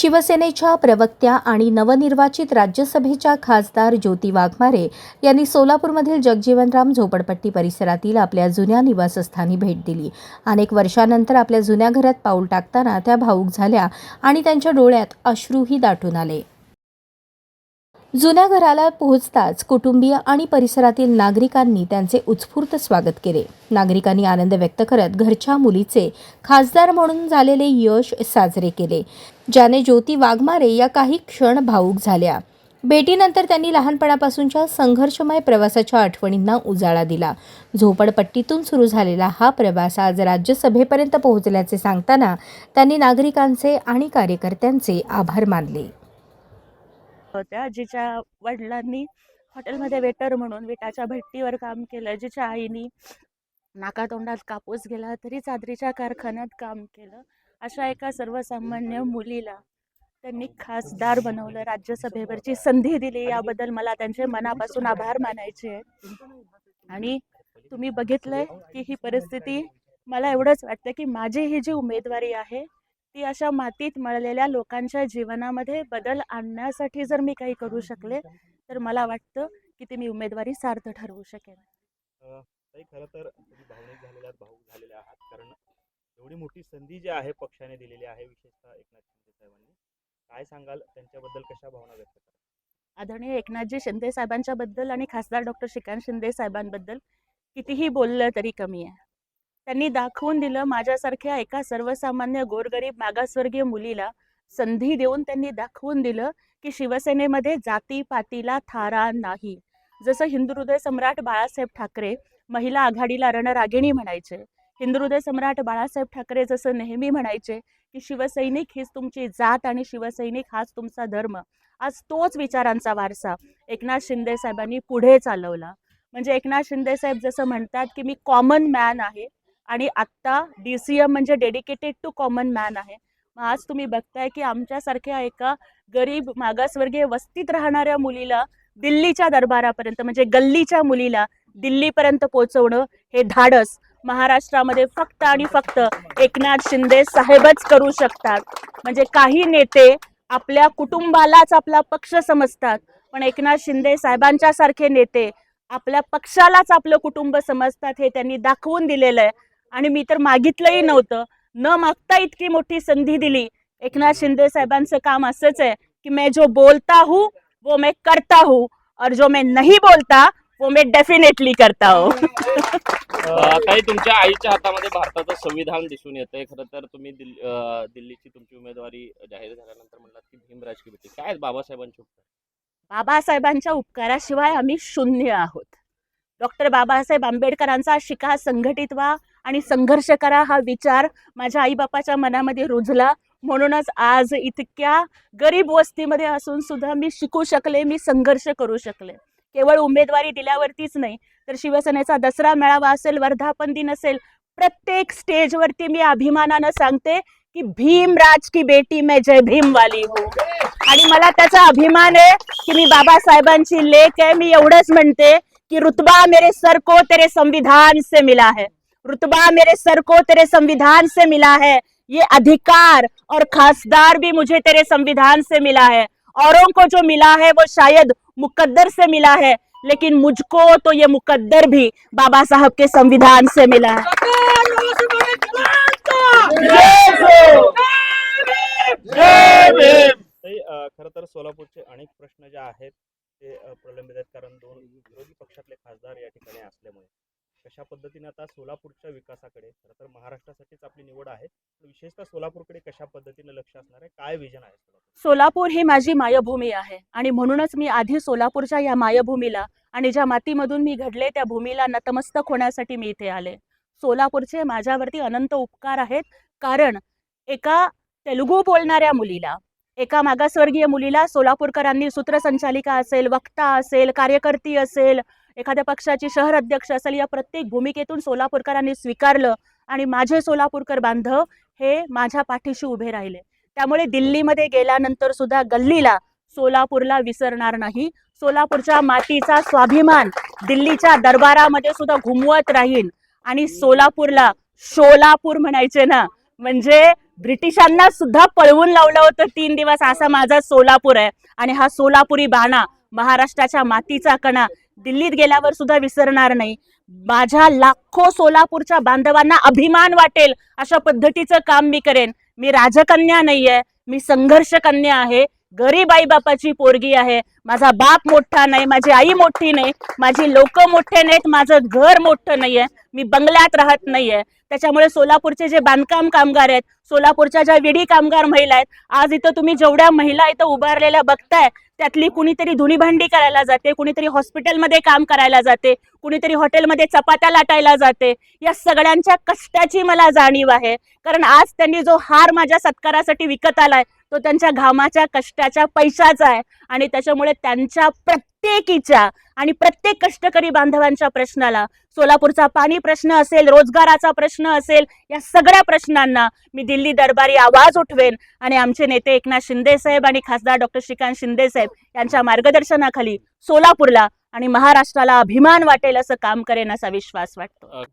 शिवसेनेच्या प्रवक्त्या आणि नवनिर्वाचित राज्यसभेच्या खासदार ज्योती वाघमारे यांनी सोलापूरमधील जगजीवनराम झोपडपट्टी परिसरातील आपल्या जुन्या निवासस्थानी भेट दिली. अनेक वर्षांनंतर आपल्या जुन्या घरात पाऊल टाकताना त्या भावूक झाल्या आणि त्यांच्या डोळ्यात अश्रूही दाटून आले. जुन्या घराला पोहोचताच कुटुंबीय आणि परिसरातील नागरिकांनी त्यांचे उत्स्फूर्त स्वागत केले. नागरिकांनी आनंद व्यक्त करत घरच्या मुलीचे खासदार म्हणून झालेले यश साजरे केले, ज्याने ज्योती वाघमारे या काही क्षण भावूक झाल्या. भेटीनंतर त्यांनी लहानपणापासूनच्या संघर्षमय प्रवासाच्या आठवणींना उजाळा दिला. झोपडपट्टीतून सुरू झालेला हा प्रवास आज राज्यसभेपर्यंत पोहोचल्याचे सांगताना त्यांनी नागरिकांचे आणि कार्यकर्त्यांचे आभार मानले. होत्या जिच्या वडिलांनी हॉटेलमध्ये वेटर म्हणून विटाच्या भट्टीवर काम केलं, जिच्या आईनी नाकातोंडात कापूस गेला तरी चादरीच्या कारखान्यात काम केलं, अशा एका सर्वसामान्य मुलीला त्यांनी खासदार बनवलं, राज्यसभेवरची संधी दिली. याबद्दल मला त्यांचे मनापासून आभार मानायचे आहेत. आणि तुम्ही बघितलंय की ही परिस्थिती, मला एवढंच वाटतं की माझी ही जी उमेदवारी आहे ती अशा मातीत मळलेल्या लोकांच्या जीवनामध्ये बदल आणण्यासाठी जर मी काही करू शकले तर मला वाटतं की ती मी उमेदवारी सार्थ ठरवू शकेन. खरं तर तुम्ही भावूक झालेले आहात, कारण एवढी मोठी संधी जी आहे पक्षाने दिलेली आहे, विशेषतः एकनाथ शिंदे साहेबांनी. काय सांगाल त्यांच्याबद्दल, कशा भावना व्यक्त करा? आदरणीय एकनाथजी शिंदे साहेबांच्या बद्दल आणि खासदार डॉक्टर श्रीकांत शिंदे साहेबांबद्दल कितीही बोललं तरी कमी आहे. त्यांनी दाखवून दिलं, माझ्यासारख्या एका सर्वसामान्य गोरगरीब मागासवर्गीय मुलीला संधी देऊन त्यांनी दाखवून दिलं की शिवसेनेमध्ये जातीपातीला थारा नाही. जसं हिंदुहृदय सम्राट बाळासाहेब ठाकरे महिला आघाडीला रणरागिणी म्हणायचे, हिंदुहृदय सम्राट बाळासाहेब ठाकरे जसं नेहमी म्हणायचे की शिवसैनिक हीच तुमची जात आणि शिवसैनिक हाच तुमचा धर्म, आज तोच विचारांचा वारसा एकनाथ शिंदे साहेबांनी पुढे चालवला. म्हणजे एकनाथ शिंदे साहेब जसं म्हणतात की मी कॉमन मॅन आहे आणि आत्ता DCM म्हणजे डेडिकेटेड टू कॉमन मॅन आहे. आज तुम्ही बघताय की आमच्यासारख्या एका गरीब मागासवर्गीय वस्तीत राहणाऱ्या मुलीला दिल्लीच्या दरबारापर्यंत, म्हणजे गल्लीच्या मुलीला दिल्लीपर्यंत पोहोचवणं हे धाडस महाराष्ट्रामध्ये फक्त आणि फक्त एकनाथ शिंदे साहेबच करू शकतात. म्हणजे काही नेते आपल्या कुटुंबालाच आपला पक्ष समजतात, पण एकनाथ शिंदे साहेबांच्या सारखे नेते आपल्या पक्षालाच आपलं कुटुंब समजतात, हे त्यांनी दाखवून दिलेलं आहे. आणि मी तर मागितलंही नव्हतं, न मागता इतकी मोठी संधी दिली. एकनाथ शिंदे साहेबांचं काम असंच आहे की मैं जो बोलता हूँ वो मैं करता हूँ और जो मैं नहीं बोलता वो मैं डेफिनेटली करता हूँ. काही तुमच्या आईच्या हातामध्ये भारताचं संविधान दिसून येतंय. खरं तर तुम्ही दिल्लीची तुमची उमेदवारी जाहीर झाल्यानंतर म्हणलात की भीमराज की बेटी, काय बाबासाहेबांचे उपकार? बाबासाहेबांच्या उपकाराशिवाय आम्ही शून्य आहोत. डॉक्टर बाबासाहेब आंबेडकरांचा शिका संघटित व्हा आणि संघर्ष करा हा विचार माझ्या आईबापाच्या मनामध्ये रुजला. म्हणूनच आज इतक्या गरीब वस्तीमध्ये असून सुद्धा मी शिकू शकले, मी संघर्ष करू शकले. केवळ उमेदवारी दिल्यावरतीच नाही, तर शिवसेनेचा दसरा मेळावा असेल, वर्धापन दिन असेल, प्रत्येक स्टेजवरती मी अभिमानानं सांगते की भीमराज की बेटी मैं जय भीम वाली हूँ. आणि मला त्याचा अभिमान आहे की मी बाबासाहेबांची लेक आहे. मी एवढंच म्हणते कि रुतबा मेरे सर को तेरे संविधान से मिला है, रुतबा मेरे सर को तेरे संविधान से मिला है, ये अधिकार और खासदार भी मुझे तेरे संविधान से मिला है. औरों को जो मिला है वो शायद मुकद्दर से मिला है, लेकिन मुझको तो ये मुकद्दर भी बाबा साहब के संविधान से मिला है. खरं तर सोलापूरचे अनेक प्रश्न जे आहेत ते प्रलंबित आहेत, कारण दोन विरोधी पक्षातले खासदार या ठिकाणी असल्यामुळे कशा पद्धतीने आता सोलापूरच्या विकासाकडे, खरं तर महाराष्ट्रासाठीच आपली निवड आहे, विशेषतः सोलापूरकडे कशा पद्धतीने लक्ष असणार आहे, काय विजन आहे? सोलापूर ही माझी मायभूमी आहे आणि म्हणूनच मी आधी सोलापूरच्या या मायभूमीला आणि ज्या मातीमधून मी घडले त्या भूमीला नतमस्तक होण्यासाठी मी इथे आले. सोलापूरचे माझ्यावरती अनंत उपकार आहेत, कारण एका तेलुगू बोलणाऱ्या मुलीला, एका मागासवर्गीय मुलीला सोलापूरकरांनी सूत्रसंचालिका असेल, वक्ता असेल, कार्यकर्ती असेल, एखाद्या पक्षाची शहर अध्यक्ष असेल, या प्रत्येक भूमिकेतून सोलापूरकरांनी स्वीकारलं आणि माझे सोलापूरकर बांधव हे माझ्या पाठीशी उभे राहिले. त्यामुळे दिल्लीमध्ये गेल्यानंतर सुद्धा गल्लीला सोलापूरला विसरणार नाही. सोलापूरच्या मातीचा स्वाभिमान दिल्लीच्या दरबारामध्ये सुद्धा घुमवत राहीन आणि सोलापूरला शोलापूर म्हणायचे ना, म्हणजे ब्रिटिशांना सुद्धा पळवून लावलं होतं 3 दिवस. असा माझा सोलापूर आहे आणि हा सोलापुरी बाणा, महाराष्ट्राच्या मातीचा कणा दिल्लीत गेल्यावर सुद्धा विसरणार नाही. माझ्या लाखो सोलापूरच्या बांधवांना अभिमान वाटेल अशा पद्धतीचं काम मी करेन. मी राजकन्या नाहीये, मी संघर्ष कन्या आहे. गरीब आई बापाची पोरगी आहे. माझा बाप मोठा नाही, माझी आई मोठी नाही, माझी लोक मोठे नाहीत, माझं घर मोठं नाहीये, मी बंगल्यात राहत नाहीये. त्याच्यामुळे सोलापूरचे जे बांधकाम कामगार आहेत, सोलापूरच्या ज्या विडी कामगार महिला आहेत, आज इथं तुम्ही जेवढ्या महिला इथं उभारलेल्या बघताय, त्यातली कुणीतरी धुणी भांडी करायला जाते, कुणीतरी हॉस्पिटलमध्ये काम करायला जाते, कुणीतरी हॉटेलमध्ये चपात्या लाटायला जाते. या सगळ्यांच्या कष्टाची मला जाणीव आहे. कारण आज त्यांनी जो हार माझ्या सत्कारासाठी विकत आलाय तो त्यांच्या घामाच्या कष्टाच्या पैशाचा आहे. आणि त्याच्यामुळे त्यांच्या प्रत्येकीच्या आणि प्रत्येक कष्टकरी बांधवांच्या प्रश्नाला, सोलापूरचा पाणी प्रश्न असेल, रोजगाराचा प्रश्न असेल, या सगळ्या प्रश्नांना मी दिल्ली दरबारी आवाज उठवेन. आणि आमचे नेते एकनाथ शिंदे साहेब आणि खासदार डॉक्टर श्रीकांत शिंदे साहेब यांच्या मार्गदर्शनाखाली सोलापूरला आणि महाराष्ट्राला अभिमान वाटेल असं काम करेन असा विश्वास वाटतो.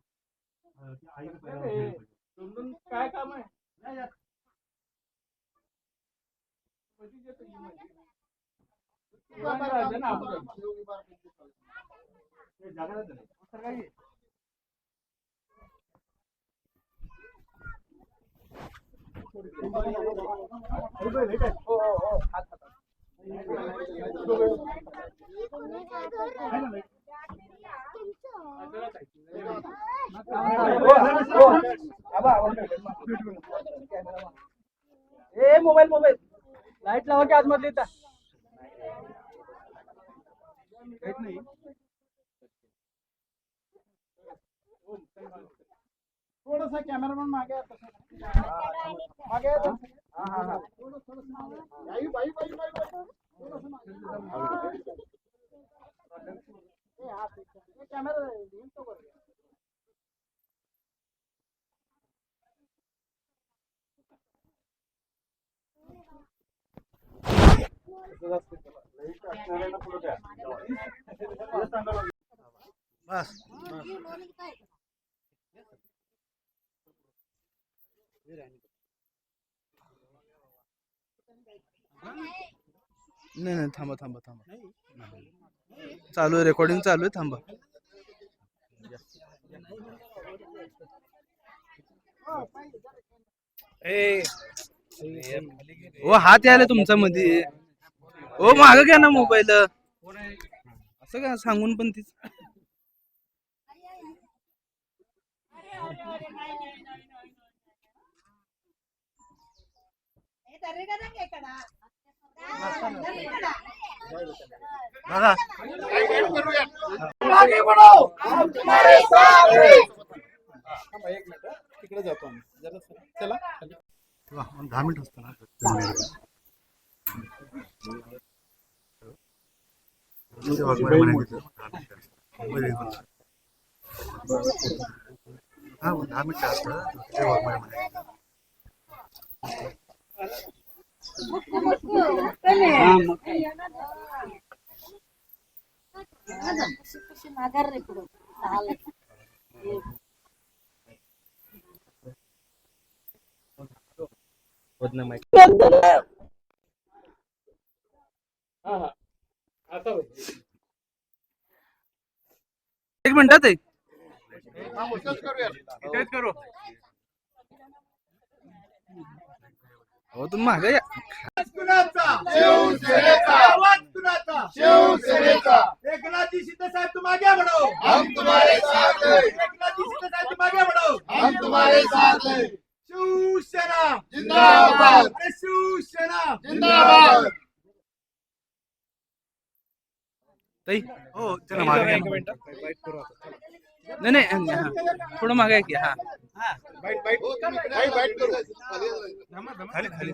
काय काम आहे? मोबाईल लाईट लावा की आतमध्ये येता नाही. थोडासा कॅमेरामॅन मागे नाही थांबा चालू आहे, रेकॉर्डिंग चालू आहे, थांबा. ओ हात यायला तुमचा मध्ये. ओ माग घ्या ना मोबाईल. असं का सांगून पण तीच. तिकडे जातो आम्ही जरा. चला 10 मिनिट असतं ना. हा 10 मिनिट असतं. एक मिनिटात आहे. हो तुम्ही मागे या. एकनाथजी शिंदे साहब तुम आगे बढ़ो, हम तुम्हारे साथ हैं. एकनाथजी शिंदे साहब तुम आगे बढ़ो, हम तुम्हारे साथ हैं. शिवसेना जिंदाबाद. शिवसेना जिंदाबाद. ताई हो चला मागे. नाही थोडं मागे आहे की. हा बाईट करू. खाली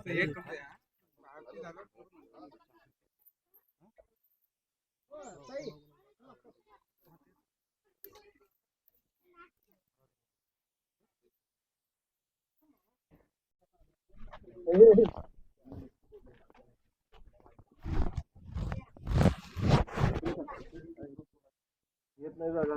येत नाही जागा.